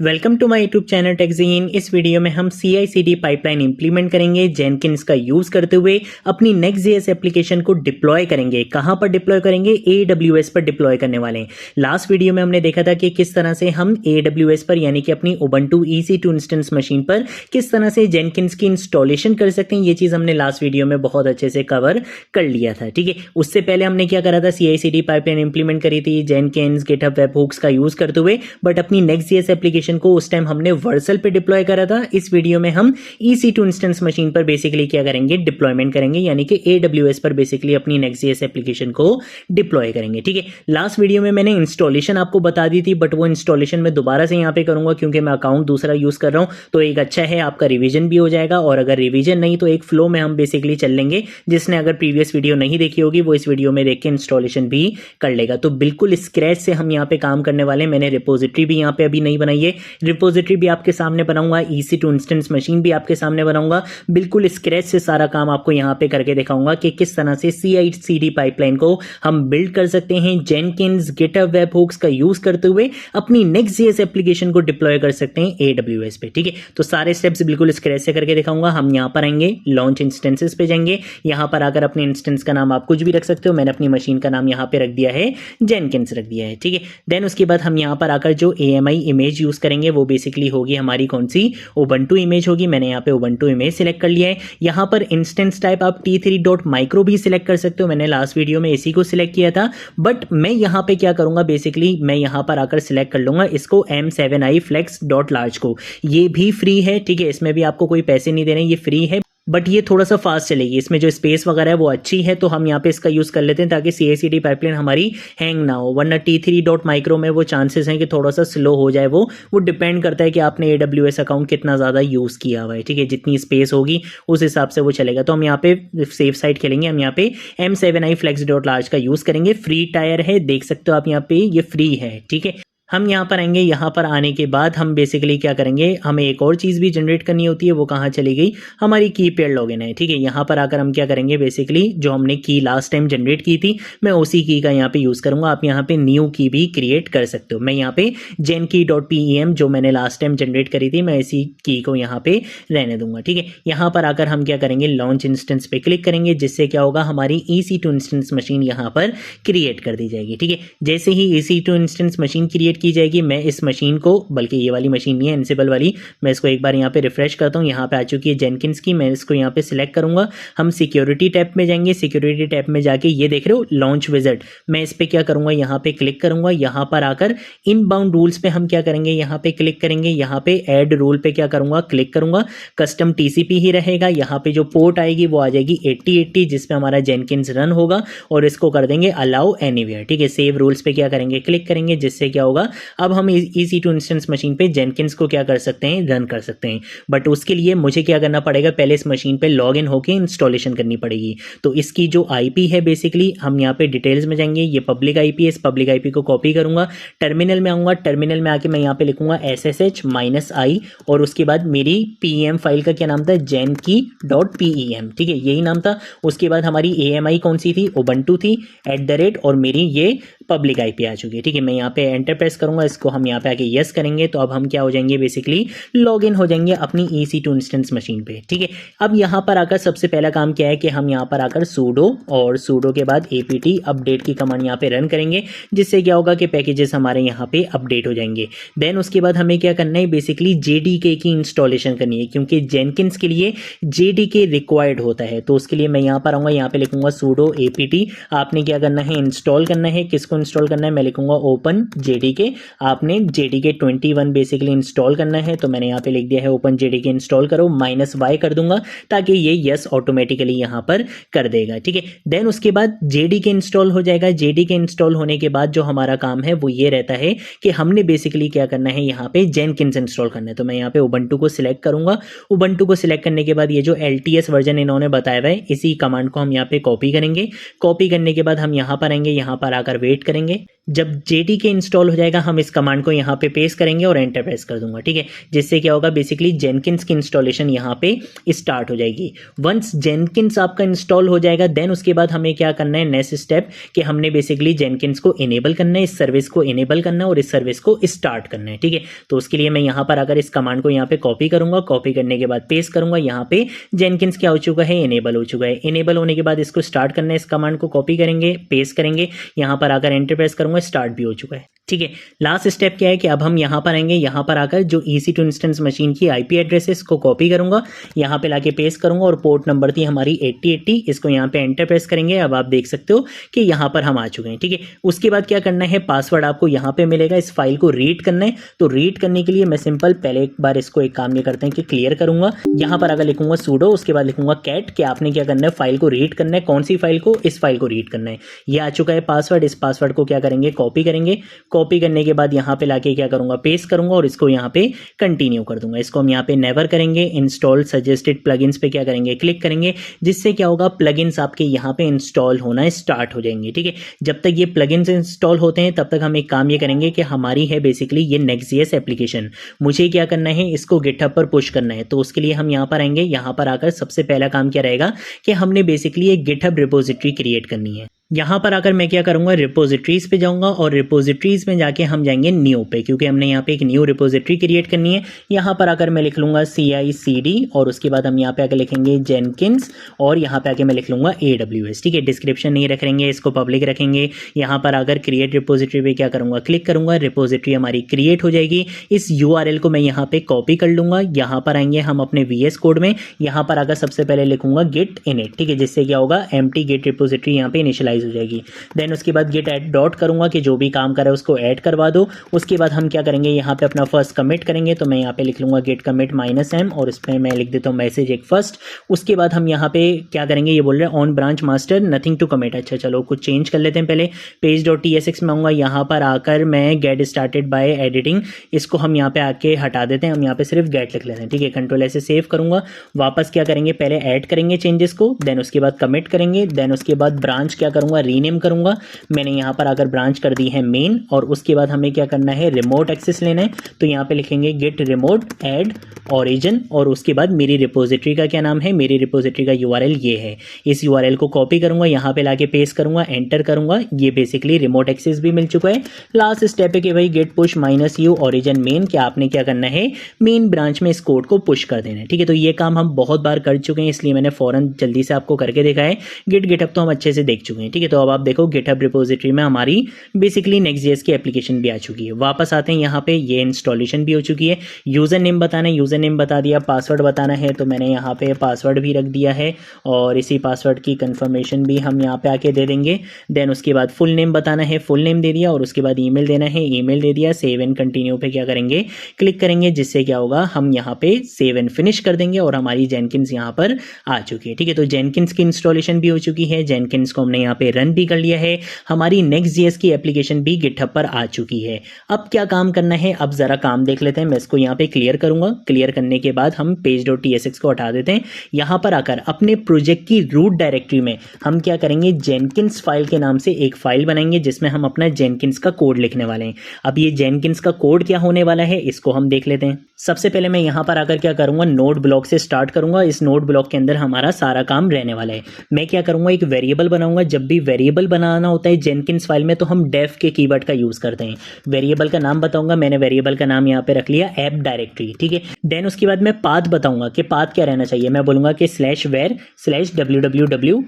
Welcome to my YouTube channel Techzeen. इस video में हम CI/CD पाइपलाइन इंप्लीमेंट करेंगे जेनकिंस का यूज करते हुए अपनी Next.js एप्लीकेशन को डिप्लॉय करेंगे। कहां पर डिप्लॉय करेंगे? AWS पर डिप्लॉय करने वाले हैं। लास्ट वीडियो में हमने देखा था कि किस तरह से हम AWS पर यानी कि अपनी Ubuntu EC2 इंस्टेंस मशीन पर किस तरह से जेनकिंस की इंस्टॉलेशन कर सकते हैं। ये चीज हमने लास्ट वीडियो में बहुत अच्छे से कवर कर लिया था। ठीक है, उससे पहले हमने क्या करा था? CI/CD पाइपलाइन इंप्लीमेंट करी थी जेनकिंस गिटहब वेबहुक्स का यूज करते हुए, बट अपनी Next.js एप्लीकेशन को उस टाइम हमने वर्सल पे डिप्लॉय करा था। इस वीडियो में हम EC2 इंस्टेंस मशीन पर बेसिकली क्या करेंगे? डिप्लॉयमेंट करेंगे, यानी कि AWS पर बेसिकली अपनी Next.js एप्लीकेशन को डिप्लॉय करेंगे। ठीक है, लास्ट वीडियो में मैंने इंस्टॉलेशन आपको बता दी थी, बट वो इंस्टॉलेशन मैं दोबारा से यहाँ पे करूंगा क्योंकि मैं अकाउंट दूसरा यूज कर रहा हूँ। तो एक अच्छा है, आपका रिवीजन भी हो जाएगा, और अगर रिवीजन नहीं तो एक फ्लो में हम बेसिकली चल लेंगे। जिसने अगर प्रीवियस वीडियो नहीं देखी होगी वो इस वीडियो में देख के इंस्टॉलेशन भी कर लेगा। तो बिल्कुल स्क्रैच से हम यहाँ पे काम करने वाले हैं। मैंने रिपोजिटरी भी यहाँ पे अभी नहीं बनाई है, रिपोजिटरी भी आपके सामने बनाऊंगा, EC2 इंस्टेंस मशीन भी आपके सामने बनाऊंगा। बिल्कुल स्क्रैच से सारा काम आपको यहाँ पे करके दिखाऊंगा कि किस तरह से CI/CD पाइपलाइन को हम बिल्ड कर सकते हैं जेनकिंस गिटहब वेबहुक्स का यूज करते हुए अपनी Next.js एप्लीकेशन को डिप्लॉय कर सकते हैं AWS पे। ठीक है, तो सारे स्टेप्स बिल्कुल स्क्रैच से करके दिखाऊंगा। हम यहाँ पर आएंगे, लॉन्च इंस्टेंसेस पे जाएंगे। यहाँ पर आकर अपने इंस्टेंस का नाम आप कुछ भी रख सकते हो। मैंने अपनी मशीन का नाम यहाँ पे रख दिया है जेनकिंस रख दिया है। ठीक है, देन उसके बाद हम यहाँ पर आकर जो AMI इमेज यूज करेंगे वो बेसिकली होगी हमारी कौन सी? Ubuntu इमेज होगी। मैंने यहाँ पे Ubuntu इमेज सिलेक्ट कर लिया है। यहाँ पर इंस्टेंस टाइप आप t3.micro भी सिलेक्ट कर सकते हो। मैंने लास्ट वीडियो में इसी को सिलेक्ट किया था, बट मैं यहाँ पे क्या करूंगा? बेसिकली मैं यहाँ पर आकर सिलेक्ट कर लूंगा इसको M7i flex.large को। ये भी फ्री है। ठीक है, इसमें भी आपको कोई पैसे नहीं देने, ये फ्री है, बट ये थोड़ा सा फास्ट चलेगी। इसमें जो स्पेस वगैरह है वो अच्छी है, तो हम यहाँ पे इसका यूज कर लेते हैं ताकि CI/CD पाइपलाइन हमारी हैंग ना हो। वरना t3.micro में वो चांसेस हैं कि थोड़ा सा स्लो हो जाए। वो डिपेंड करता है कि आपने AWS अकाउंट कितना ज़्यादा यूज़ किया हुआ है। ठीक है, जितनी स्पेस होगी उस हिसाब से वो चलेगा। तो हम यहाँ पे सेफ साइड खेलेंगे। हम यहाँ पे M7i flex.large का यूज़ करेंगे। फ्री टायर है, देख सकते हो आप यहाँ पे, ये फ्री है। ठीक है, हम यहाँ पर आएंगे। यहाँ पर आने के बाद हम बेसिकली क्या करेंगे? हमें एक और चीज़ भी जनरेट करनी होती है, वो कहाँ चली गई? हमारी की पेयर लॉगिन है। ठीक है, यहाँ पर आकर हम क्या करेंगे? बेसिकली जो हमने की लास्ट टाइम जनरेट की थी, मैं उसी की का यहाँ पे यूज़ करूँगा। आप यहाँ पे न्यू की भी क्रिएट कर सकते हो। मैं यहाँ पे jenkey.pem जो मैंने लास्ट टाइम जनरेट करी थी, मैं इसी की को यहाँ पे रहने दूंगा। ठीक है, यहाँ पर आकर हम क्या करेंगे? लॉन्च इंस्टेंस पे क्लिक करेंगे, जिससे क्या होगा? हमारी EC2 इंस्टेंस मशीन यहाँ पर क्रिएट कर दी जाएगी। ठीक है, जैसे ही EC2 इंस्टेंस मशीन क्रिएट की जाएगी, मैं इस मशीन को, बल्कि ये वाली मशीन नहीं है, एनसिबल वाली, मैं इसको एक बार यहाँ पे रिफ्रेश करता हूँ। यहाँ पे आ चुकी है जेनकिंस की। मैं इसको यहाँ पे सिलेक्ट करूंगा। हम सिक्योरिटी टैब में जाएंगे। सिक्योरिटी टैब में जाके ये देख रहे हो लॉन्च विजिट, मैं इस पे क्या करूंगा? यहाँ पे क्लिक करूंगा। यहाँ पर आकर इनबाउंड रूल्स पे हम क्या करेंगे? यहाँ पे क्लिक करेंगे। यहाँ पे ऐड रूल पे क्या करूंगा? क्लिक करूंगा। कस्टम TCP ही रहेगा। यहाँ पे जो पोर्ट आएगी वो आ जाएगी 8080, जिसपे हमारा जेनकिंस रन होगा, और इसको कर देंगे अलाउ एनीवेयर। ठीक है, सेव रूल्स पे क्या करेंगे? क्लिक करेंगे, जिससे क्या होगा? अब हम EC2 इंस्टेंस मशीन पे जेनकिंस को क्या कर सकते हैं? रन कर सकते हैं। बट उसके लिए मुझे क्या करना पड़ेगा? पहले इस मशीन पे लॉग इन होकर इंस्टॉलेशन करनी पड़ेगी। तो इसकी जो IP है, बेसिकली हम यहाँ पे डिटेल्स में जाएंगे। ये पब्लिक IP है। इस पब्लिक IP को कॉपी करूंगा, टर्मिनल में आऊंगा। टर्मिनल में आके मैं यहाँ पे लिखूंगा SSH-i, और उसके बाद मेरी PEM फाइल का क्या नाम था? jenkey.pem। ठीक है, यही नाम था। उसके बाद हमारी AMI कौन सी थी? Ubuntu थी, @ और मेरी ये पब्लिक IP आ चुकी है। ठीक है, मैं यहाँ पे एंटर प्रेस करूंगा। इसको हम यहाँ पे आके यस करेंगे, तो अब हम क्या हो जाएंगे? बेसिकली लॉग इन हो जाएंगे अपनी EC2 इंस्टेंस मशीन पे। ठीक है, अब यहाँ पर आकर सबसे पहला काम क्या है कि हम यहाँ पर आकर sudo, और sudo के बाद apt अपडेट की कमांड यहाँ पे रन करेंगे, जिससे क्या होगा कि पैकेजेस हमारे यहाँ पे अपडेट हो जाएंगे। देन उसके बाद हमें क्या करना है? बेसिकली JDK की इंस्टॉलेशन करनी है, क्योंकि जेनकिंस के लिए JDK रिक्वायर्ड होता है। तो उसके लिए मैं यहाँ पर आऊँगा, यहाँ पे लिखूंगा sudo apt। आपने क्या करना है? इंस्टॉल करना है। किसको इंस्टॉल करना है? मैं लिखूंगा ओपन JDK। आपने JDK 21 बेसिकली इंस्टॉल करना है, तो मैंने यहाँ पे लिख दिया है ओपन JDK इंस्टॉल करो, -y कर दूंगा ताकि ये यस ऑटोमेटिकली यहाँ पर कर देगा। ठीक है, देन उसके बाद JDK इंस्टॉल हो जाएगा। JDK इंस्टॉल होने के बाद जो हमारा काम है वो ये रहता है कि हमने बेसिकली क्या करना है? यहाँ पे जेनकिंस इंस्टॉल करना है। तो मैं यहाँ पे Ubuntu को सिलेक्ट करूंगा। Ubuntu को सिलेक्ट करने के बाद ये जो LTS वर्जन इन्होंने बताया हुआ है, इसी कमांड को हम यहाँ पे कॉपी करेंगे। कॉपी करने के बाद हम यहाँ पर आएंगे। यहाँ पर आकर वेट करेंगे। जब JDK इंस्टॉल हो जाएगा हम इस कमांड को यहाँ पे पेस्ट करेंगे और एंटर प्रेस कर दूंगा, ठीक है। जिससे क्या होगा, बेसिकली जेनकिंस की इंस्टॉलेशन यहाँ पे स्टार्ट हो जाएगी। वंस जेनकिंस आपका इंस्टॉल हो जाएगा देन उसके बाद हमें क्या करना है, नेक्स्ट स्टेप कि हमने बेसिकली जेनकिंस को इनेबल करना है, इस सर्विस को इनेबल करना है और इस सर्विस को स्टार्ट करना है, ठीक है। तो उसके लिए मैं यहाँ पर अगर इस कमांड को यहाँ पे कॉपी करूंगा, कॉपी करने के बाद पेस्ट करूंगा, यहाँ पे जेनकिंस क्या हो चुका है, इनेबल हो चुका है। इनेबल होने के बाद इसको स्टार्ट करना है, इस कमांड को कॉपी करेंगे, पेस्ट करेंगे, यहाँ पर आकर एंटर प्रेस करूंगा, स्टार्ट भी हो चुका है, ठीक है। लास्ट स्टेप क्या है कि अब हम यहाँ पर आएंगे, यहाँ पर आकर जो EC2 इंस्टेंस मशीन की IP एड्रेस है इसको कॉपी करूंगा, यहाँ पे लाके पेस्ट करूंगा और पोर्ट नंबर थी हमारी 8080, इसको यहाँ पे एंटर प्रेस करेंगे। अब आप देख सकते हो कि यहाँ पर हम आ चुके हैं, ठीक है। उसके बाद क्या करना है, पासवर्ड आपको यहाँ पे मिलेगा, इस फाइल को रीड करना है। तो रीड करने के लिए मैं सिंपल पहले एक बार इसको एक काम ये करते हैं कि क्लियर करूंगा, यहाँ पर अगर लिखूंगा sudo, उसके बाद लिखूंगा cat, कि आपने क्या करना है, फाइल को रीड करना है। कौन सी फाइल को, इस फाइल को रीड करना है। ये आ चुका है पासवर्ड, इस पासवर्ड को क्या करेंगे, कॉपी करेंगे। कॉपी करने के बाद यहाँ पे लाके क्या करूंगा, पेस्ट करूंगा और इसको यहाँ पे कंटिन्यू कर दूंगा। इसको हम यहाँ पे नेवर करेंगे, इंस्टॉल सजेस्टेड प्लगइन्स पे क्या करेंगे, क्लिक करेंगे, जिससे क्या होगा, प्लगइन्स आपके यहाँ पे इंस्टॉल होना स्टार्ट हो जाएंगे, ठीक है। जब तक ये प्लगइन्स इंस्टॉल होते हैं तब तक हम एक काम ये करेंगे कि हमारी है बेसिकली ये Next.js एप्लीकेशन, मुझे क्या करना है, इसको गिटहब पर पुश करना है। तो उसके लिए हम यहाँ पर आएंगे, यहाँ पर आकर सबसे पहला काम क्या रहेगा कि हमने बेसिकली एक गिटहब रिपोजिटरी क्रिएट करनी है। यहाँ पर आकर मैं क्या करूँगा, रिपोजिटरीज पे जाऊँगा और रिपोजिटरीज में जाके हम जाएंगे न्यू पे, क्योंकि हमने यहाँ पे एक न्यू रिपोजिटरी क्रिएट करनी है। यहाँ पर आकर मैं लिख लूँगा CI/CD और उसके बाद हम यहाँ पे आकर लिखेंगे जेनकिंस और यहाँ पे आके मैं लिख लूँगा AWS, ठीक है। डिस्क्रिप्शन नहीं रखेंगे, इसको पब्लिक रखेंगे। यहाँ पर आकर क्रिएट रिपोजिटरी पे क्या करूँगा, क्लिक करूँगा, रिपोजिटरी हमारी क्रिएट हो जाएगी। इस URL को मैं यहाँ पे कॉपी कर लूँगा। यहाँ पर आएंगे हम अपने VS कोड में, यहाँ पर आकर सबसे पहले लिखूँगा git init, ठीक है। जिससे क्या होगा, empty git रिपोजिटरी यहाँ पे इनिशियलाइज हो जाएगी। देन उसके बाद git add डॉट करूंगा कि जो भी काम करे उसको ऐड करवा दो। उसके बाद हम क्या करेंगे, यहाँ पे अपना फर्स्ट कमिट करेंगे। तो मैं यहाँ पे लिख लूंगा git commit -m और इस पर मैं लिख देता हूँ मैसेज एक फर्स्ट। उसके बाद हम यहाँ पे क्या करेंगे, ये बोल रहे हैं on branch master nothing to commit. अच्छा चलो कुछ चेंज कर लेते हैं। पहले page.tsx में आऊँगा, यहाँ पर आकर मैं गेट स्टार्टेड बाय एडिटिंग, इसको हम यहाँ पे आके हटा देते हैं। हम यहाँ पे सिर्फ गेट लिख लेते हैं, ठीक है। कंट्रोल ऐसे सेव करूंगा, वापस क्या करेंगे, पहले ऐड करेंगे चेंजेस को, देन उसके बाद कमिट करेंगे, देन उसके बाद ब्रांच क्या करूंगा, रीनेम करूंगा। मैंने यहाँ पर आकर ब्रांच कर दी है मेन और उसके बाद हमें क्या करना है, रिमोट एक्सेस लेना है। तो यहाँ पे लिखेंगे गिट रिमोट ऐड ओरिजिन और उसके बाद मेरी रिपोजिटरी का क्या नाम है, मेरी रिपोजिटरी का URL ये है। इस URL को कॉपी करूंगा, यहाँ पे लाके पेस्ट करूंगा, एंटर करूंगा। ये बेसिकली रिमोट एक्सेस भी मिल चुका है। लास्ट स्टेप है कि भाई git push -u origin main, क्या आपने क्या करना है, मेन ब्रांच में इस कोड को पुश कर देना है, ठीक है। तो ये काम हम बहुत बार कर चुके हैं, इसलिए मैंने फौरन जल्दी से आपको करके देखा है। गिटहब तो हम अच्छे से देख चुके हैं, ठीक है। तो अब आप देखो गिटहब रिपोजिटरी में हमारी बेसिकली Next.js की एप्लीकेशन भी आ चुकी है। वापस आते हैं, यहाँ पे ये इंस्टॉलेशन भी हो चुकी है। यूज़र नेम बताना है, यूज़र नेम बता दिया। पासवर्ड बताना है तो मैंने यहाँ पे पासवर्ड भी रख दिया है और इसी पासवर्ड की कंफर्मेशन भी हम यहाँ पे आके दे देंगे। देन उसके बाद फुल नेम बताना है, फुल नेम दे दिया और उसके बाद ईमेल देना है, ईमेल दे दिया। सेव एंड कंटिन्यू पे क्या करेंगे, क्लिक करेंगे, जिससे क्या होगा, हम यहाँ पे सेव एंड फिनिश कर देंगे और हमारी जेनकिंस यहाँ पर आ चुकी है, ठीक है। तो जेनकिंस की इंस्टॉलेशन भी हो चुकी है, जेनकिंस को हमने यहाँ पे रन भी कर लिया है। हमारी Next.js की एप्लीकेशन भी गिटहब पर आ चुकी है। अब क्या काम करना है, अब जरा काम देख लेते हैं। मैं इसको यहाँ पे क्लियर करूंगा। क्लियर करने के बाद हम page.tsx को हटा देते हैं। यहाँ पर आकर अपने प्रोजेक्ट की रूट डायरेक्टरी में हम क्या करेंगे, जेनकिंस फाइल के नाम से एक फाइल बनाएंगे जिसमें हम अपना जेनकिंस का कोड लिखने वाले हैं। अब ये जेनकिंस का कोड क्या होने वाला है, इसको हम देख लेते हैं। सबसे पहले मैं यहाँ पर आकर क्या करूंगा, नोड ब्लॉक से स्टार्ट करूंगा। इस नोड ब्लॉक के अंदर हमारा सारा काम रहने वाला है। मैं क्या करूंगा, एक वेरिएबल बनाऊंगा। जब भी वेरिएबल बनाना होता है जेनकिंस फाइल में तो हम डेफ के कीवर्ड का यूज करते हैं। वेरिएबल का नाम बताऊंगा, मैंने वेरिएबल का नाम यहाँ पे रख लिया ऐप डायरेक्टरी, ठीक है। देन उसके बाद मैं पाथ बताऊंगा कि पाथ क्या रहना चाहिए। मैं बोलूंगा कि /var/www/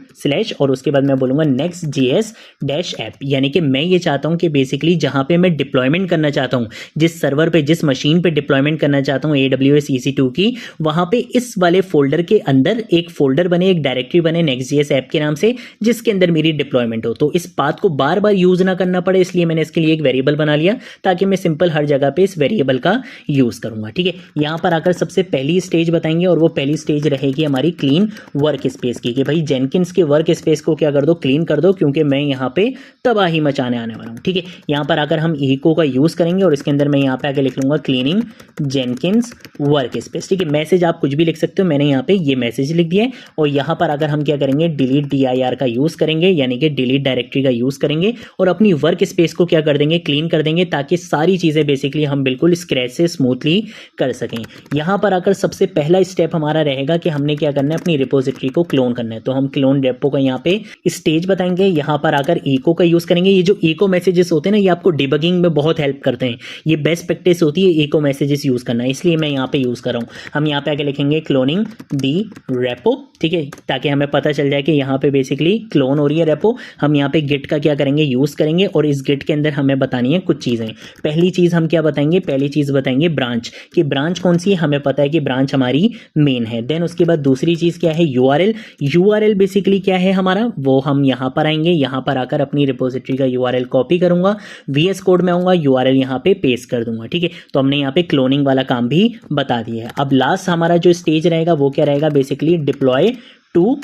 और उसके बाद मैं बोलूंगा Next.js-app, यानी कि मैं ये चाहता हूं कि बेसिकली जहां पे मैं डिप्लॉयमेंट करना चाहता हूं, जिस सर्वर पे, जिस मशीन पे डिप्लॉयमेंट करना चाहता हूं AWS EC2 की, वहां पे इस वाले फोल्डर के अंदर एक फोल्डर बने, एक डायरेक्टरी बने Next.js ऐप के नाम से, जिसके अंदर मेरी डिप्लॉयमेंट हो। तो इस पाथ को बार बार यूज ना करना पड़े, इसलिए मैंने इसके लिए एक वेरिएबल बना लिया ताकि मैं सिंपल हर जगह पे इस वेरिएबल का यूज करूंगा, ठीक है। यहां पर आकर सबसे पहली स्टेज बताएंगे और वो पहली स्टेज रहेगी हमारी क्लीन वर्क स्पेस की, कि भाई जेनकिंस के वर्क स्पेस को क्या कर दो, क्लीन कर दो, क्योंकि मैं यहाँ पे तबाही मचाने आने वाला हूँ, ठीक है। यहाँ पर आकर हम इको का यूज करेंगे और इसके अंदर मैं यहाँ पे आकर लिख लूंगा क्लीनिंग जेनकिंस वर्क स्पेस, ठीक है। मैसेज आप कुछ भी लिख सकते हो, मैंने यहाँ पे ये मैसेज लिख दिया है। और यहाँ पर अगर हम क्या करेंगे, डिलीट dir का यूज करेंगे, यानी कि डिलीट डायरेक्टरी का यूज़ करेंगे और अपनी वर्क स्पेस को क्या कर देंगे, क्लीन कर देंगे, ताकि सारी चीज़ें बेसिकली हम बिल्कुल स्क्रैच से स्मूथली कर सकें। यहाँ पर आकर सबसे पहला स्टेप हमारा रहेगा कि हमने क्या करना है, अपनी रिपोजिटरी को क्लोन करना है। तो हम क्लोन रेपो का यहाँ पे स्टेज बताएंगे, यहाँ पर आकर इको का यूज़ करेंगे। ये जो इको मैसेजेस होते हैं ना, ये आपको डिबगिंग में बहुत हेल्प करते हैं। ये बेस्ट प्रैक्टिस होती है इको मैसेजेस यूज़ करना, इसलिए मैं यहाँ पे यूज़ कर रहा हूँ। हम यहाँ पे आके लिखेंगे क्लोनिंग दी रेपो, ठीक है, ताकि हमें पता चल जाए कि यहाँ पे बेसिकली क्लोन हो रही है रेपो। हम यहाँ पे गिट का क्या करेंगे, यूज़ करेंगे और इस गिट के अंदर हमें बतानी है कुछ चीज़ें। पहली चीज़ हम क्या बताएंगे, पहली चीज़ बताएंगे ब्रांच, कि ब्रांच कौन सी है, हमें पता है कि ब्रांच हमारी मेन है। देन उसके बाद दूसरी चीज़ क्या है, यूआरएल। यूआरएल बेसिकली क्या है हमारा, वो हम यहाँ पर आएंगे, यहाँ पर आकर अपनी रिपोजिटरी का यूआरएल कॉपी करूँगा, वीएस कोड में आऊँगा, यूआरएल यहाँ पे पेस्ट कर दूंगा, ठीक है। तो हमने यहाँ पे क्लोनिंग वाला काम भी बता दिया है। अब लास्ट हमारा जो स्टेज रहेगा वो क्या रहेगा, बेसिकली डिप्लॉय टू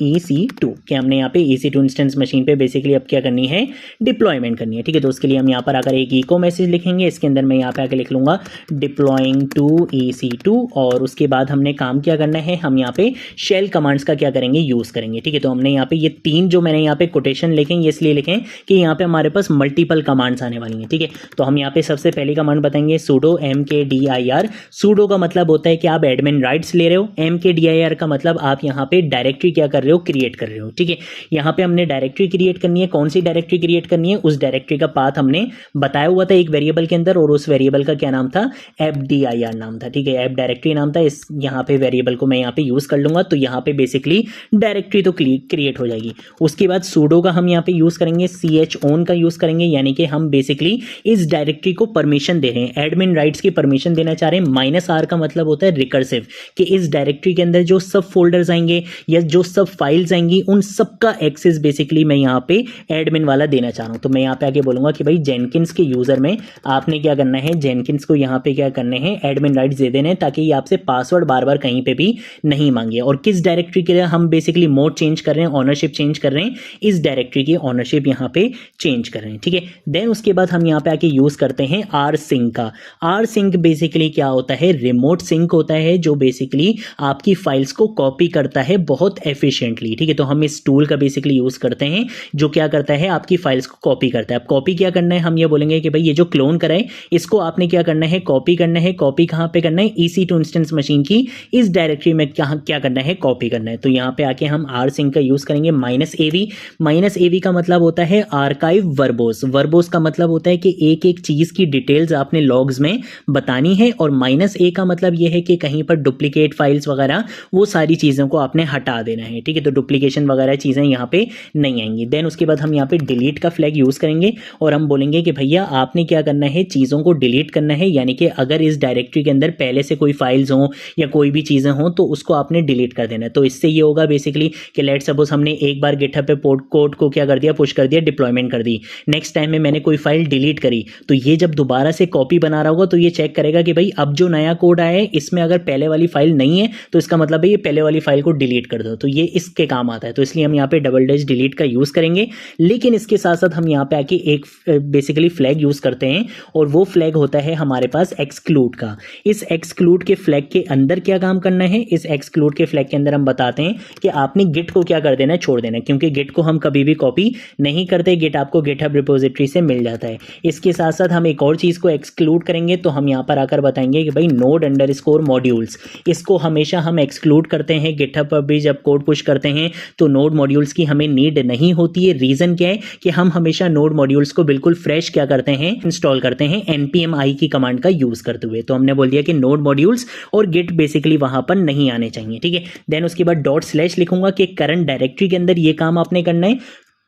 EC2, कि हमने यहाँ पे EC2 इंस्टेंस मशीन पे बेसिकली अब क्या करनी है, डिप्लॉयमेंट करनी है, ठीक है। तो उसके लिए हम यहाँ पर आकर एक इको मैसेज लिखेंगे, इसके अंदर मैं यहाँ पे आकर लिख लूँगा डिप्लॉइंग टू EC2 और उसके बाद हमने काम क्या करना है, हम यहाँ पे शेल कमांड्स का क्या करेंगे, यूज़ करेंगे, ठीक है। तो हमने यहाँ पे ये तीन जो मैंने यहाँ पे कोटेशन लिखें, ये इसलिए लिखें कि यहाँ पे हमारे पास मल्टीपल कमांड्स आने वाली हैं, ठीक है। तो हम यहाँ पे सबसे पहली कमांड बताएंगे sudo mkdir। sudo का मतलब होता है कि आप एडमिन राइट्स ले रहे हो, mkdir का मतलब आप यहाँ पे डायरेक्टरी क्या कर रहे हो, क्रिएट कर रहे हो, ठीक है। यहाँ पे हमने डायरेक्टरी क्रिएट करनी है। कौन सी डायरेक्टरी क्रिएट करनी है, उस डायरेक्टरी का पाथ हमने बताया हुआ था एक वेरिएबल के अंदर, और उस वेरिएबल का क्या नाम था, fdir नाम था, ठीक है। एप डायरेक्टरी नाम था। इस यहाँ पे वेरिएबल को मैं यहाँ पे यूज कर लूंगा, तो यहाँ पे बेसिकली डायरेक्टरी तो क्रिएट हो जाएगी। उसके बाद sudo का हम यहाँ पे यूज करेंगे, chown का यूज करेंगे, यानी कि हम बेसिकली इस डायरेक्टरी को परमिशन दे रहे हैं, एडमिन राइट्स की परमिशन देना चाह रहे हैं। -r का मतलब होता है रिकर्सिव, कि इस डायरेक्टरी के अंदर जो सब फोल्डर्स आएंगे या जो सब फाइल्स आएंगी उन सब का एक्सेस बेसिकली मैं यहाँ पे एडमिन वाला देना चाह रहा हूँ। तो मैं यहाँ पे आके बोलूंगा कि भाई जेनकिंस के यूजर में आपने क्या करना है, जेनकिंस को यहाँ पे क्या करने हैं, एडमिन राइट्स दे देने हैं, ताकि ये आपसे पासवर्ड बार बार कहीं पे भी नहीं मांगे। और किस डायरेक्टरी के लिए हम बेसिकली मोड चेंज कर रहे हैं, ऑनरशिप चेंज कर रहे हैं, इस डायरेक्टरी की ऑनरशिप यहाँ पे चेंज कर रहे हैं, ठीक है। देन उसके बाद हम यहाँ पे आके यूज करते हैं rsync का। rsync बेसिकली क्या होता है, रिमोट सिंक होता है, जो बेसिकली आपकी फाइल्स को कॉपी करता है बहुत एफिशिएंटली, ठीक है। तो हम इस टूल का बेसिकली यूज करते हैं, जो क्या करता है, आपकी फाइल्स को कॉपी करता है। अब कॉपी क्या करना है, हम ये बोलेंगे कि भाई ये जो क्लोन करा है इसको आपने क्या करना है, कॉपी करना है। कॉपी कहाँ पे करना है, EC2 इंस्टेंस मशीन की इस डायरेक्टरी में क्या करना है, कॉपी करना है। तो यहाँ पे आके हम rsync का यूज करेंगे, -av का मतलब होता है आर्काइव वर्बोस। वर्बोस का मतलब होता है कि एक एक चीज की डिटेल्स आपने लॉग्स में बतानी है, और -a का मतलब यह है कि कहीं पर डुप्लीकेट फाइल्स वगैरह वो सारी चीजों को आपने हटा देना है, ठीक है। तो डुप्लीकेशन वगैरह चीजें यहाँ पे नहीं आएंगी। देन उसके बाद हम यहाँ पे डिलीट का फ्लैग यूज करेंगे और हम बोलेंगे कि भैया आपने क्या करना है, चीजों को डिलीट करना है, यानी कि अगर इस डायरेक्टरी के अंदर पहले से कोई फाइल्स हो या कोई भी चीजें हो तो उसको आपने डिलीट कर देना है। तो इससे ये होगा बेसिकली कि लेट सपोज हमने एक बार गिटहब पे कोड को क्या कर दिया, पुश कर दिया, डिप्लॉयमेंट कर दी। नेक्स्ट टाइम में मैंने कोई फाइल डिलीट करी, तो ये जब दोबारा से कॉपी बना रहा होगा तो ये चेक करेगा कि भाई अब जो नया कोड आया है इसमें अगर पहले वाली फाइल नहीं है तो इसका मतलब है ये पहले वाली फाइल को डिलीट कर दो। तो ये इसके काम आता है, तो इसलिए हम यहाँ पे डबल डैश डिलीट का यूज करेंगे। लेकिन इसके साथ साथ हम यहाँ पे आके एक बेसिकली फ्लैग यूज करते हैं, और वो फ्लैग होता है हमारे पास एक्सक्लूड का। इस एक्सक्लूड के फ्लैग के अंदर क्या काम करना है, इस एक्सक्लूड के फ्लैग के अंदर हम बताते हैं कि आपने गिट को क्या कर देना है, छोड़ देना है, क्योंकि गिट को हम कभी भी कॉपी नहीं करते, गिट आपको गिटहब रिपोजिटरी से मिल जाता है। इसके साथ साथ हम एक और चीज को एक्सक्लूड करेंगे, तो हम यहाँ पर आकर बताएंगे कि भाई node_modules, इसको हमेशा हम एक्सक्लूड करते हैं। गिटहब पर भी जब कोड पुश करते हैं तो नोड मॉड्यूल्स की हमें नीड नहीं होती है। रीजन क्या है कि हम हमेशा नोड मॉड्यूल्स को बिल्कुल फ्रेश क्या करते हैं, इंस्टॉल करते हैं npm i की कमांड का यूज करते हुए। तो हमने बोल दिया कि नोड मॉड्यूल्स और गिट बेसिकली वहां पर नहीं आने चाहिए, ठीक है। देन उसके बाद डॉट/ लिखूंगा कि करंट डायरेक्टरी के अंदर ये काम आपने करना है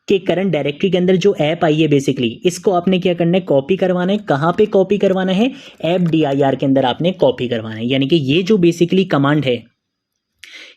कि करंट डायरेक्टरी के अंदर जो ऐप आई है बेसिकली इसको आपने क्या करना है, कॉपी करवाना है। कहां पे कॉपी करवाना है, fdir के अंदर आपने कॉपी करवाना है। यानी कि ये जो बेसिकली कमांड है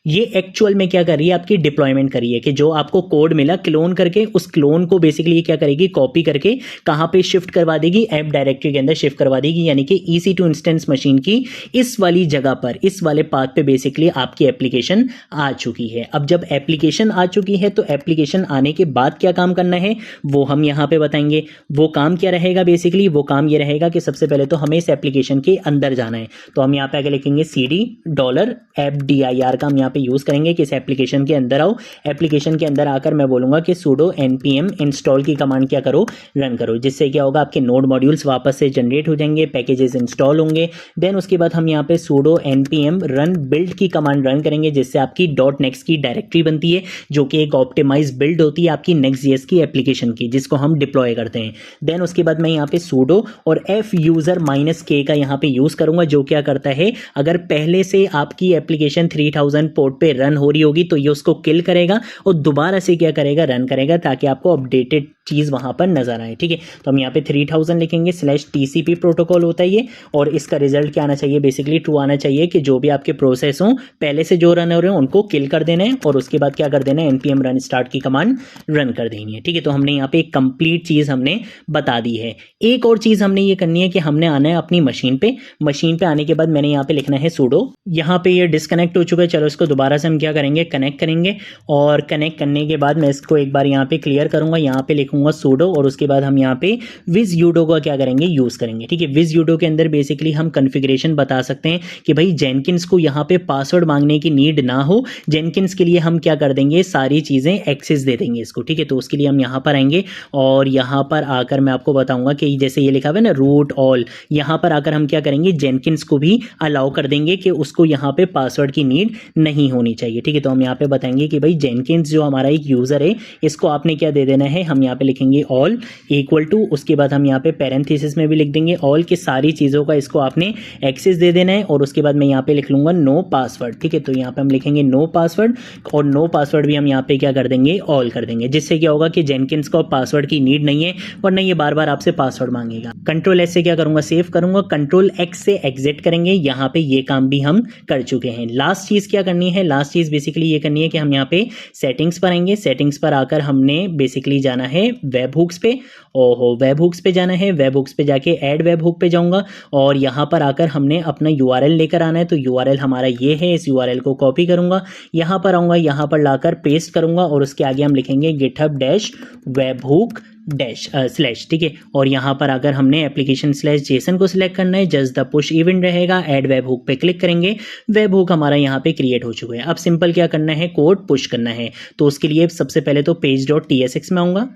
ये एक्चुअल में क्या कर रही है, आपकी डिप्लॉयमेंट कर रही है, कि जो आपको कोड मिला क्लोन करके, उस क्लोन को बेसिकली ये क्या करेगी, कॉपी करके कहां पे शिफ्ट करवा देगी, ऐप डायरेक्टरी के अंदर शिफ्ट करवा देगी। यानी कि EC2 इंस्टेंस मशीन की इस वाली जगह पर, इस वाले पाथ पे बेसिकली आपकी एप्लीकेशन आ चुकी है। अब जब एप्लीकेशन आ चुकी है तो एप्लीकेशन आने के बाद क्या काम करना है वो हम यहां पे बताएंगे। वो काम क्या रहेगा, बेसिकली वो काम ये रहेगा कि सबसे पहले तो हमें इस एप्लीकेशन के अंदर जाना है। तो हम यहाँ पे आगे लिखेंगे cd $fdir का हम यहाँ पे यूज़ करेंगे कि इस एप्लीकेशन के अंदर आओ। एप्लीकेशन के अंदर आकर मैं बोलूँगा कि sudo npm इंस्टॉल की कमांड क्या करो, रन करो, जिससे क्या होगा आपके नोड मॉड्यूल्स वापस से जनरेट हो जाएंगे, पैकेजेस इंस्टॉल होंगे। देन उसके बाद हम यहाँ पे sudo npm run build की कमांड रन करेंगे, जिससे आपकी .next की डायरेक्टरी बनती है, जो कि एक ऑप्टिमाइज बिल्ड होती है आपकी Next.js की एप्लीकेशन की, जिसको हम डिप्लॉय करते हैं। देन उसके बाद मैं यहाँ पे sudo और fuser-k का यहाँ पे यूज़ करूँगा, जो क्या करता है, अगर पहले से आपकी एप्लीकेशन 3000 पोर्ट पे रन हो रही होगी तो ये उसको किल करेगा और दोबारा से क्या करेगा, रन करेगा, ताकि आपको अपडेटेड चीज़ वहाँ पर नजर आए। ठीक है, तो हम यहाँ पे 3000 लिखेंगे, /TCP प्रोटोकॉल होता है ये, और इसका रिजल्ट क्या आना चाहिए, बेसिकली ट्रू आना चाहिए कि जो भी आपके प्रोसेस हों पहले से जो रन हो रहे हैं उनको किल कर देना है, और उसके बाद क्या कर देना है, npm run start की कमांड रन कर देनी है। ठीक है, तो हमने यहाँ पे एक कंप्लीट चीज़ हमने बता दी है। एक और चीज़ हमने ये करनी है कि हमने आना है अपनी मशीन पे आने के बाद मैंने यहाँ पे लिखना है sudo। यहाँ पे ये डिस्कनेक्ट हो चुका है, चलो इसको दोबारा से हम क्या करेंगे, कनेक्ट करेंगे, और कनेक्ट करने के बाद मैं इसको एक बार यहाँ पे क्लियर करूँगा, यहाँ पे लिखूंगा sudo, और उसके बाद हम यहाँ पे vizudo का क्या करेंगे, यूज़ करेंगे। ठीक है, vizudo के अंदर बेसिकली हम कन्फिग्रेशन बता सकते हैं कि भाई जेनकिंस को यहाँ पे पासवर्ड मांगने की नीड ना हो, जेनकिंस के लिए हम क्या कर देंगे, सारी चीज़ें एक्सेस दे देंगे इसको। ठीक है, तो उसके लिए हम यहाँ पर आएंगे, और यहाँ पर आकर मैं आपको बताऊंगा कि जैसे ये लिखा हुआ है ना रूट ऑल, यहाँ पर आकर हम क्या करेंगे, जेनकिंस को भी अलाउ कर देंगे कि उसको यहाँ पे पासवर्ड की नीड नहीं होनी चाहिए। ठीक है, तो हम यहाँ पे बताएंगे कि भाई जेनकिंस जो हमारा एक यूज़र है, इसको आपने क्या दे देना है, हम यहाँ पे लिखेंगे ऑल इक्वल टू, उसके बाद हम यहाँ पे पैरेंथेसिस में भी लिख देंगे ऑल की सारी चीज़ों का इसको आपने एक्सेस दे देना है, और उसके बाद मैं यहाँ पे लिख लूँगा नो पासवर्ड। ठीक है, तो यहाँ पे हम लिखेंगे नो पासवर्ड, और नो पासवर्ड भी हम यहाँ पे क्या कर देंगे, ऑल कर देंगे, जिससे क्या होगा कि जेनकिंस को पासवर्ड की नीड नहीं है, वरना ये बार बार आपसे पासवर्ड मांगेगा। कंट्रोल एस से क्या करूँगा, सेव करूँगा, कंट्रोल एक्स से एग्जिट करेंगे। यहाँ पे ये काम भी हम कर चुके हैं। लास्ट चीज़ क्या करनी है, लास्ट चीज़ बेसिकली ये करनी है कि हम यहाँ पे सेटिंग्स पर आएंगे, सेटिंग्स पर आकर हमने बेसिकली जाना है वेब हुक्स पे, ओहो वेब हुक्स पे जाना है, वेब हुक्स पे जाके ऐड वेब हुक पे जाऊँगा, और यहाँ पर आकर हमने अपना URL लेकर आना है, तो URL हमारा ये है, इस URL को कॉपी करूँगा, यहाँ पर आऊँगा, यहाँ पर लाकर पेस्ट करूँगा, और उसके आगे हम लिखेंगे github-webhook / ठीक है, और यहाँ पर अगर हमने एप्लीकेशन /json को सिलेक्ट करना है, जस्ट द पुश इवेंट रहेगा, ऐड वेब हुक पे क्लिक करेंगे, वेब हुक हमारा यहाँ पे क्रिएट हो चुका है। अब सिंपल क्या करना है, कोड पुश करना है, तो उसके लिए सबसे पहले तो page.tsx में आऊँगा,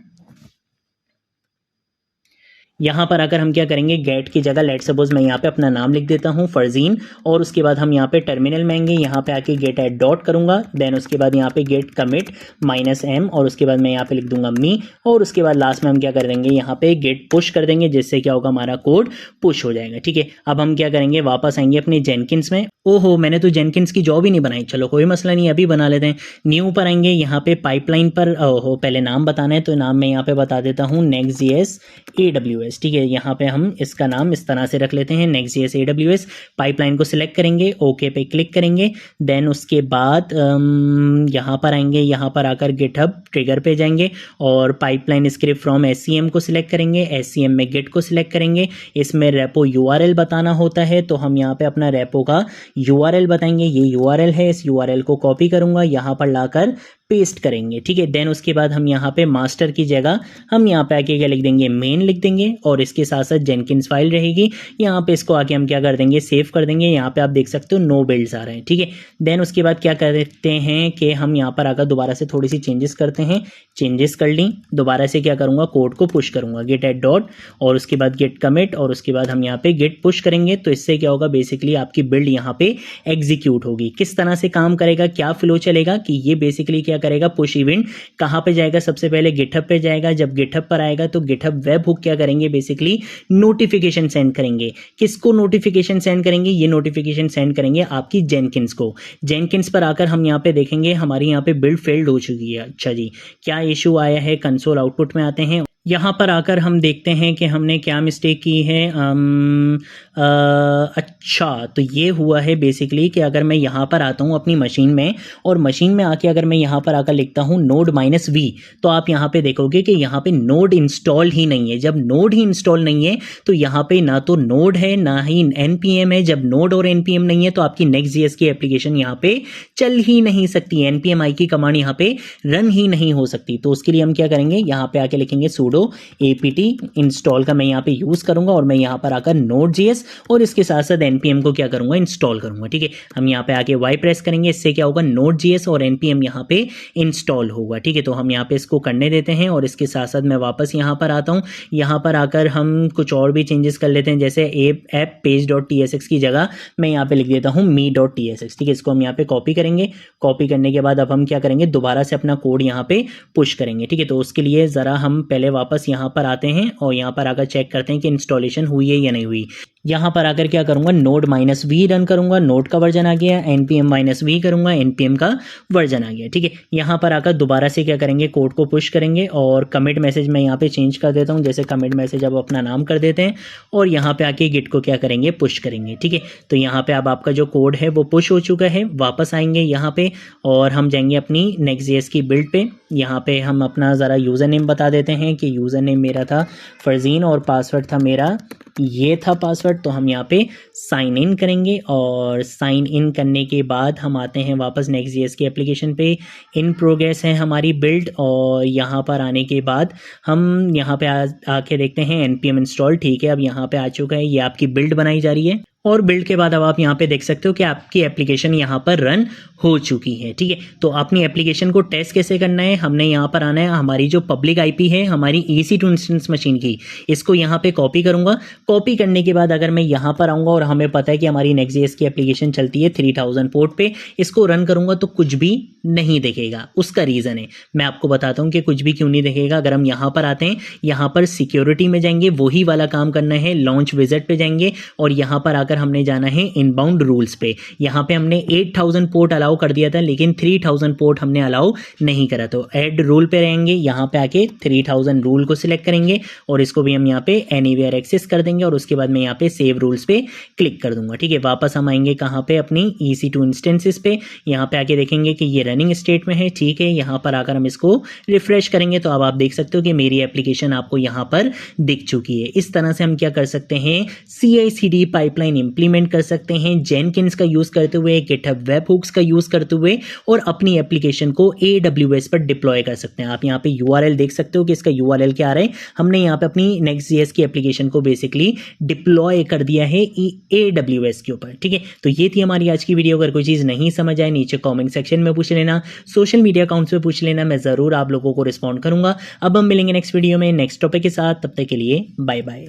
यहाँ पर अगर हम क्या करेंगे, गेट की जगह लेट सपोज मैं यहाँ पे अपना नाम लिख देता हूँ फरजीन, और उसके बाद हम यहाँ पे टर्मिनल में आएंगे, यहाँ पे आके गेट एड डॉट करूँगा, देन उसके बाद यहाँ पे गेट कमिट -m, और उसके बाद मैं यहाँ पे लिख दूंगा मी, और उसके बाद लास्ट में हम क्या कर देंगे, यहाँ पे गेट पुश कर देंगे, जिससे क्या होगा, हमारा कोड पुश हो जाएगा। ठीक है, अब हम क्या करेंगे, वापस आएंगे अपने जेनकिंस में, ओहो मैंने तो जेनकिंस की जॉब ही नहीं बनाई, चलो कोई मसला नहीं, अभी बना लेते हैं। न्यू पर आएंगे, यहाँ पे पाइपलाइन पर, ओहो पहले नाम बताना है, तो नाम मैं यहाँ पे बता देता हूँ Next.js AWS। ठीक है, यहाँ पे हम इसका नाम इस तरह से रख लेते हैं Next.js AWS। पाइपलाइन को सिलेक्ट करेंगे, ओके पे क्लिक करेंगे, देन उसके बाद यहाँ पर आएंगे, यहाँ पर आकर गिटहब ट्रिगर पे जाएंगे, और पाइपलाइन स्क्रिप्ट फ्रॉम SCM को सिलेक्ट करेंगे, SCM में गिट को सिलेक्ट करेंगे, इसमें रेपो URL बताना होता है, तो हम यहाँ पे अपना रेपो का URL बताएंगे, ये URL है, इस URL को कॉपी करूँगा, यहाँ पर लाकर पेस्ट करेंगे। ठीक है, देन उसके बाद हम यहाँ पे मास्टर की जगह हम यहाँ पे आके क्या लिख देंगे, मेन लिख देंगे, और इसके साथ साथ जेनकिंस फाइल रहेगी, यहाँ पे इसको आके हम क्या कर देंगे, सेव कर देंगे। यहाँ पे आप देख सकते हो नो बिल्ड्स आ रहे हैं। ठीक है, देन उसके बाद क्या करते हैं कि हम यहाँ पर आकर दोबारा से थोड़ी सी चेंजेस करते हैं, चेंजेस कर ली, दोबारा से क्या करूँगा, कोड को पुश करूँगा, गेट एड डॉट, और उसके बाद गेट कमिट, और उसके बाद हम यहाँ पे गेट पुश करेंगे। तो इससे क्या होगा, बेसिकली आपकी बिल्ड यहाँ पे एग्जीक्यूट होगी। किस तरह से काम करेगा, क्या फ्लो चलेगा कि ये बेसिकली क्या करेगा, पुश इवेंट कहां पे जाएगा, सबसे पहले गिटहब पे जाएगा, जब गिटहब पर आएगा तो गिटहब वेब हुक क्या करेंगे, बेसिकली नोटिफिकेशन सेंड करेंगे। किसको नोटिफिकेशन सेंड करेंगे, ये नोटिफिकेशन सेंड करेंगे आपकी जेनकिंस को। जेनकिंस पर आकर हम यहाँ पे देखेंगे हमारी यहाँ पे बिल्ड फेल्ड हो चुकी है। अच्छा जी, क्या इशू आया है, कंसोल आउटपुट में आते हैं, यहाँ पर आकर हम देखते हैं कि हमने क्या मिस्टेक की है। अच्छा, तो ये हुआ है बेसिकली कि अगर मैं यहाँ पर आता हूँ अपनी मशीन में, और मशीन में आके अगर मैं यहाँ पर आकर लिखता हूँ नोड -v, तो आप यहाँ पे देखोगे कि यहाँ पे नोड इंस्टॉल ही नहीं है। जब नोड ही इंस्टॉल नहीं है तो यहाँ पे ना तो नोड है ना ही npm है। जब नोड और npm नहीं है तो आपकी Next.js की एप्लीकेशन यहाँ पे चल ही नहीं सकती, npm-i की कमांड यहाँ पे रन ही नहीं हो सकती। तो उसके लिए हम क्या करेंगे, यहाँ पे आके लिखेंगे sudo sudo apt इंस्टॉल का मैं यहाँ पे यूज़ करूँगा और मैं यहाँ पर आकर Node.js और इसके साथ साथ npm को क्या करूँगा, इंस्टॉल करूँगा। ठीक है, हम यहाँ पे आके y प्रेस करेंगे, इससे क्या होगा, Node.js और npm यहाँ पे इंस्टॉल होगा। ठीक है, तो हम यहाँ पे इसको करने देते हैं और इसके साथ साथ मैं वापस यहाँ पर आता हूँ। यहाँ पर आकर हम कुछ और भी चेंजेस कर लेते हैं, जैसे ऐप page.tsx की जगह मैं यहाँ पे लिख देता हूँ me.tsx। ठीक है, इसको हम यहाँ पे कॉपी करेंगे। कॉपी करने के बाद अब हम क्या करेंगे, दोबारा से अपना कोड यहाँ पे पुश करेंगे। ठीक है, तो उसके लिए ज़रा हम पहले वापस यहाँ पर आते हैं और यहाँ पर आकर चेक करते हैं कि इंस्टॉलेशन हुई है या नहीं हुई। यहाँ पर आकर क्या करूँगा, node-v रन करूँगा, नोड का वर्जन आ गया, npm-v करूँगा, npm का वर्जन आ गया। ठीक है, यहाँ पर आकर दोबारा से क्या करेंगे, कोड को पुश करेंगे और कमिट मैसेज मैं यहाँ पे चेंज कर देता हूँ, जैसे कमिट मैसेज अब अपना नाम कर देते हैं और यहाँ पे आके गिट को क्या करेंगे, पुश करेंगे। ठीक है, तो यहाँ पे अब आपका जो कोड है वो पुश हो चुका है। वापस आएंगे यहाँ पे और हम जाएंगे अपनी Next.js की बिल्ड पे। यहाँ पे हम अपना ज़रा यूज़र नेम बता देते हैं कि यूज़र नेम मेरा था फरजीन और पासवर्ड था मेरा, ये था पासवर्ड। तो हम यहाँ पे साइन इन करेंगे और साइन इन करने के बाद हम आते हैं वापस Next.js की एप्लीकेशन पे। इन प्रोग्रेस है हमारी बिल्ड और यहाँ पर आने के बाद हम यहाँ पे आके देखते हैं npm इंस्टॉल। ठीक है, अब यहाँ पे आ चुका है, ये आपकी बिल्ड बनाई जा रही है और बिल्ड के बाद अब आप यहाँ पे देख सकते हो कि आपकी एप्लीकेशन यहाँ पर रन हो चुकी है। ठीक है, तो अपनी एप्लीकेशन को टेस्ट कैसे करना है, हमने यहाँ पर आना है, हमारी जो पब्लिक आईपी है हमारी EC2 इंस्टेंस मशीन की, इसको यहाँ पे कॉपी करूँगा। कॉपी करने के बाद अगर मैं यहाँ पर आऊँगा और हमें पता है कि हमारी Next.js की एप्लीकेशन चलती है 3000 पोर्ट पे, इसको रन करूँगा तो कुछ भी नहीं दिखेगा। उसका रीज़न है, मैं आपको बताता हूँ कि कुछ भी क्यों नहीं दिखेगा। अगर हम यहाँ पर आते हैं, यहाँ पर सिक्योरिटी में जाएंगे, वही वाला काम करना है, लॉन्च विजिट पे जाएंगे और यहाँ पर आकर हमने जाना है इनबाउंड रूल्स पे। यहाँ पे हमने 8000 पोर्ट अलाउ कर दिया था लेकिन 3000 पोर्ट हमने अलाउ नहीं करा, तो ऐड रूल पे रहेंगे। यहाँ पे आके 3000 रूल को सिलेक्ट करेंगे और इसको भी हम यहाँ पे एनीवेयर एक्सेस कर देंगे और उसके बाद मैं यहाँ पे सेव रूल्स पे क्लिक कर दूंगा। ठीक है, वापस हम आएंगे कहाँ पे, अपनी EC2 इंस्टेंसेस पे। यहाँ पे आके देखेंगे कि ये रनिंग स्टेट में है। ठीक है, यहाँ पर आकर हम इसको रिफ्रेश करेंगे तो अब आप देख सकते हो कि मेरी एप्लीकेशन आपको यहाँ पर दिख चुकी है। इस तरह से हम क्या कर सकते हैं, CI/CD पाइपलाइन इंप्लीमेंट कर सकते हैं जेनकिंस का यूज करते हुए, गिटहब वेब हुक्स का यूज करते हुए और अपनी एप्लीकेशन को AWS पर डिप्लॉय कर सकते हैं। आप यहाँ पे URL देख सकते हो कि इसका URL क्या आ रहा है, हमने यहाँ पे अपनी Next.js की एप्लीकेशन को बेसिकली डिप्लॉय कर दिया है AWS के ऊपर। ठीक है, तो ये थी हमारी आज की वीडियो। अगर कोई चीज़ नहीं समझ आए नीचे कॉमेंट सेक्शन में पूछ लेना, सोशल मीडिया अकाउंट्स पे पूछ लेना, मैं ज़रूर आप लोगों को रिस्पॉन्ड करूंगा। अब हम मिलेंगे नेक्स्ट वीडियो में नेक्स्ट टॉपिक के साथ, तब तक के लिए बाय बाय।